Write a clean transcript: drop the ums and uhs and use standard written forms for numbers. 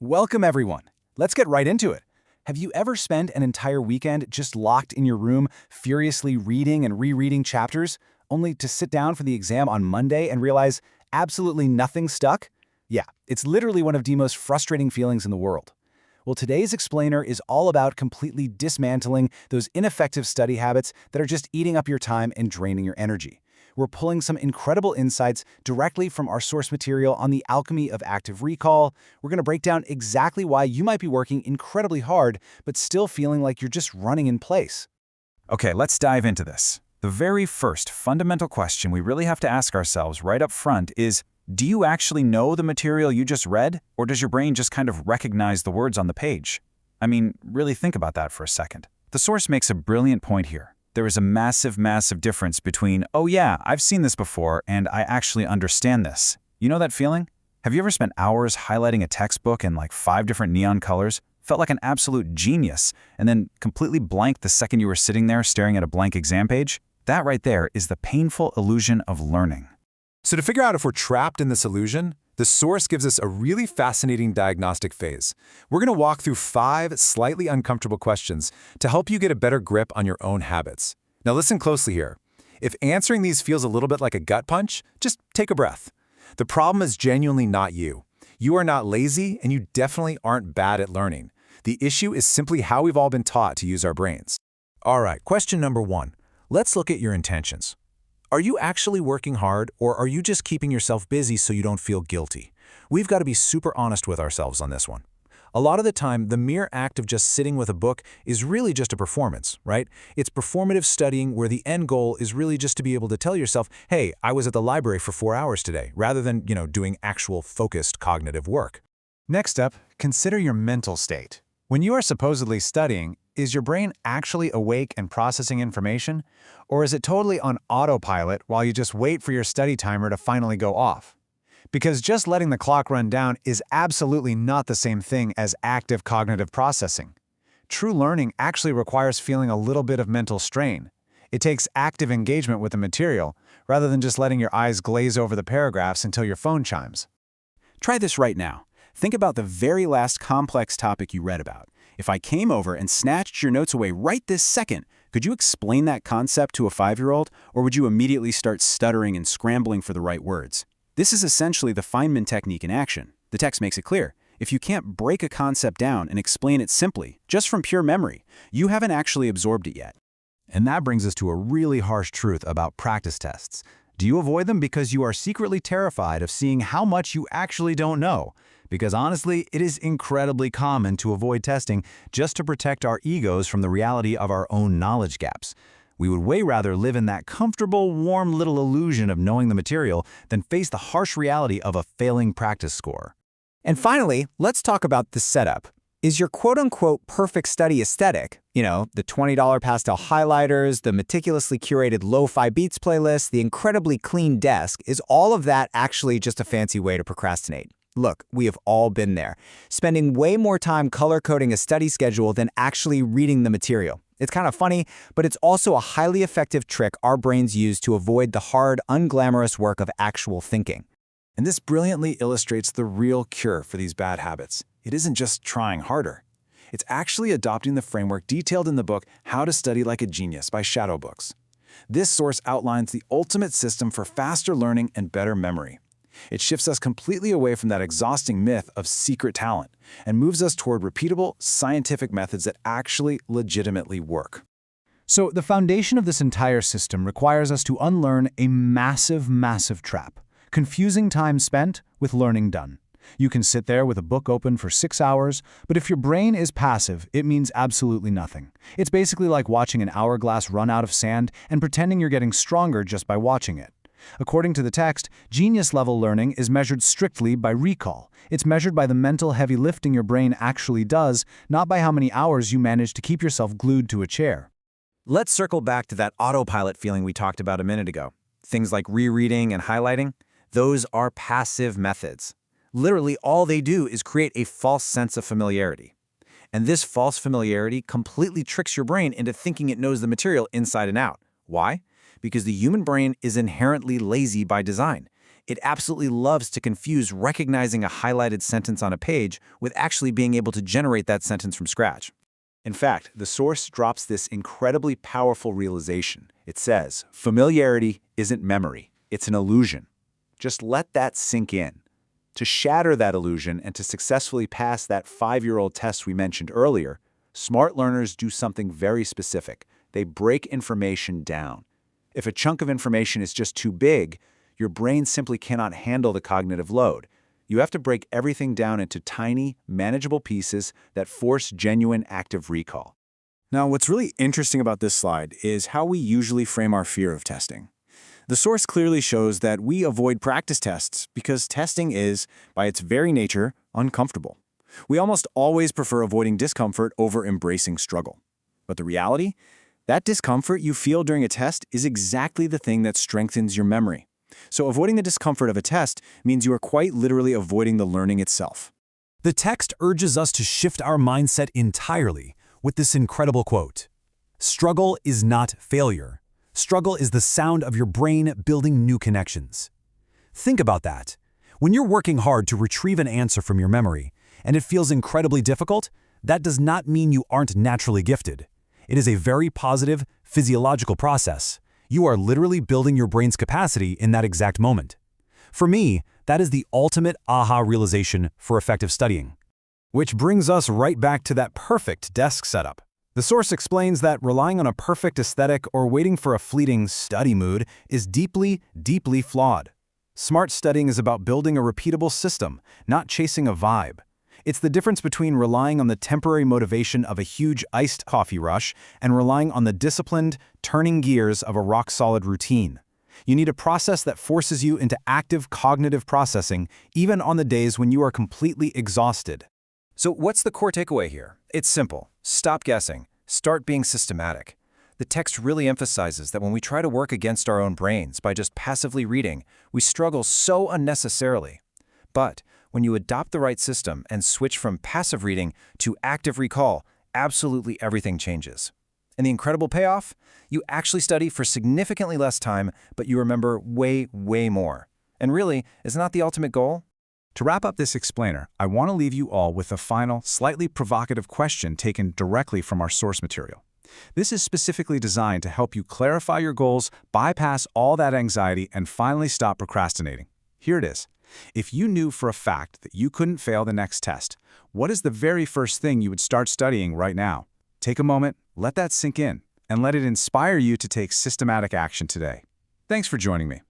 Welcome, everyone. Let's get right into it. Have you ever spent an entire weekend just locked in your room, furiously reading and rereading chapters, only to sit down for the exam on Monday and realize absolutely nothing stuck? Yeah, it's literally one of the most frustrating feelings in the world. Well, today's explainer is all about completely dismantling those ineffective study habits that are just eating up your time and draining your energy. We're pulling some incredible insights directly from our source material on the alchemy of active recall. We're going to break down exactly why you might be working incredibly hard, but still feeling like you're just running in place. Okay, let's dive into this. The very first fundamental question we really have to ask ourselves right up front is, do you actually know the material you just read, or does your brain just kind of recognize the words on the page? I mean, really think about that for a second. The source makes a brilliant point here. There is a massive, massive difference between, oh yeah, I've seen this before and I actually understand this. You know that feeling? Have you ever spent hours highlighting a textbook in like 5 different neon colors, felt like an absolute genius, and then completely blanked the second you were sitting there staring at a blank exam page? That right there is the painful illusion of learning. So to figure out if we're trapped in this illusion, the source gives us a really fascinating diagnostic phase. We're going to walk through 5 slightly uncomfortable questions to help you get a better grip on your own habits. Now listen closely here. If answering these feels a little bit like a gut punch, just take a breath. The problem is genuinely not you. You are not lazy, and you definitely aren't bad at learning. The issue is simply how we've all been taught to use our brains. All right, question number 1. Let's look at your intentions. Are you actually working hard, or are you just keeping yourself busy so you don't feel guilty? We've got to be super honest with ourselves on this one. A lot of the time, the mere act of just sitting with a book is really just a performance, right? It's performative studying where the end goal is really just to be able to tell yourself, hey, I was at the library for 4 hours today, rather than, doing actual focused cognitive work. Next up, consider your mental state. When you are supposedly studying, is your brain actually awake and processing information? Or is it totally on autopilot while you just wait for your study timer to finally go off? Because just letting the clock run down is absolutely not the same thing as active cognitive processing. True learning actually requires feeling a little bit of mental strain. It takes active engagement with the material, rather than just letting your eyes glaze over the paragraphs until your phone chimes. Try this right now. Think about the very last complex topic you read about. If I came over and snatched your notes away right this second, could you explain that concept to a 5-year-old, or would you immediately start stuttering and scrambling for the right words? This is essentially the Feynman technique in action. The text makes it clear. If you can't break a concept down and explain it simply, just from pure memory, you haven't actually absorbed it yet. And that brings us to a really harsh truth about practice tests. Do you avoid them because you are secretly terrified of seeing how much you actually don't know? Because honestly, it is incredibly common to avoid testing just to protect our egos from the reality of our own knowledge gaps. We would way rather live in that comfortable, warm little illusion of knowing the material than face the harsh reality of a failing practice score. And finally, let's talk about the setup. Is your quote-unquote perfect study aesthetic, the $20 pastel highlighters, the meticulously curated lo-fi beats playlist, the incredibly clean desk, is all of that actually just a fancy way to procrastinate? Look, we have all been there, spending way more time color-coding a study schedule than actually reading the material. It's kind of funny, but it's also a highly effective trick our brains use to avoid the hard, unglamorous work of actual thinking. And this brilliantly illustrates the real cure for these bad habits. It isn't just trying harder. It's actually adopting the framework detailed in the book How to Study Like a Genius by Shadow Books. This source outlines the ultimate system for faster learning and better memory. It shifts us completely away from that exhausting myth of secret talent and moves us toward repeatable, scientific methods that actually legitimately work. So the foundation of this entire system requires us to unlearn a massive, massive trap: confusing time spent with learning done. You can sit there with a book open for 6 hours, but if your brain is passive, it means absolutely nothing. It's basically like watching an hourglass run out of sand and pretending you're getting stronger just by watching it. According to the text, genius-level learning is measured strictly by recall. It's measured by the mental heavy lifting your brain actually does, not by how many hours you manage to keep yourself glued to a chair. Let's circle back to that autopilot feeling we talked about a minute ago. Things like rereading and highlighting, those are passive methods. Literally, all they do is create a false sense of familiarity. And this false familiarity completely tricks your brain into thinking it knows the material inside and out. Why? Because the human brain is inherently lazy by design. It absolutely loves to confuse recognizing a highlighted sentence on a page with actually being able to generate that sentence from scratch. In fact, the source drops this incredibly powerful realization. It says, familiarity isn't memory, it's an illusion. Just let that sink in. To shatter that illusion and to successfully pass that 5-year-old test we mentioned earlier, smart learners do something very specific. They break information down. If a chunk of information is just too big, your brain simply cannot handle the cognitive load. You have to break everything down into tiny, manageable pieces that force genuine active recall. Now, what's really interesting about this slide is how we usually frame our fear of testing. The source clearly shows that we avoid practice tests because testing is, by its very nature, uncomfortable. We almost always prefer avoiding discomfort over embracing struggle. But the reality? That discomfort you feel during a test is exactly the thing that strengthens your memory. So avoiding the discomfort of a test means you are quite literally avoiding the learning itself. The text urges us to shift our mindset entirely with this incredible quote. Struggle is not failure. Struggle is the sound of your brain building new connections. Think about that. When you're working hard to retrieve an answer from your memory, and it feels incredibly difficult, that does not mean you aren't naturally gifted. It is a very positive, physiological process. You are literally building your brain's capacity in that exact moment. For me, that is the ultimate aha realization for effective studying. Which brings us right back to that perfect desk setup. The source explains that relying on a perfect aesthetic or waiting for a fleeting study mood is deeply, deeply flawed. Smart studying is about building a repeatable system, not chasing a vibe. It's the difference between relying on the temporary motivation of a huge iced coffee rush and relying on the disciplined, turning gears of a rock-solid routine. You need a process that forces you into active cognitive processing, even on the days when you are completely exhausted. So what's the core takeaway here? It's simple. Stop guessing. Start being systematic. The text really emphasizes that when we try to work against our own brains by just passively reading, we struggle so unnecessarily. But when you adopt the right system and switch from passive reading to active recall, absolutely everything changes. And the incredible payoff? You actually study for significantly less time, but you remember way, way more. And really, isn't that the ultimate goal? To wrap up this explainer, I want to leave you all with a final, slightly provocative question taken directly from our source material. This is specifically designed to help you clarify your goals, bypass all that anxiety, and finally stop procrastinating. Here it is. If you knew for a fact that you couldn't fail the next test, what is the very first thing you would start studying right now? Take a moment, let that sink in, and let it inspire you to take systematic action today. Thanks for joining me.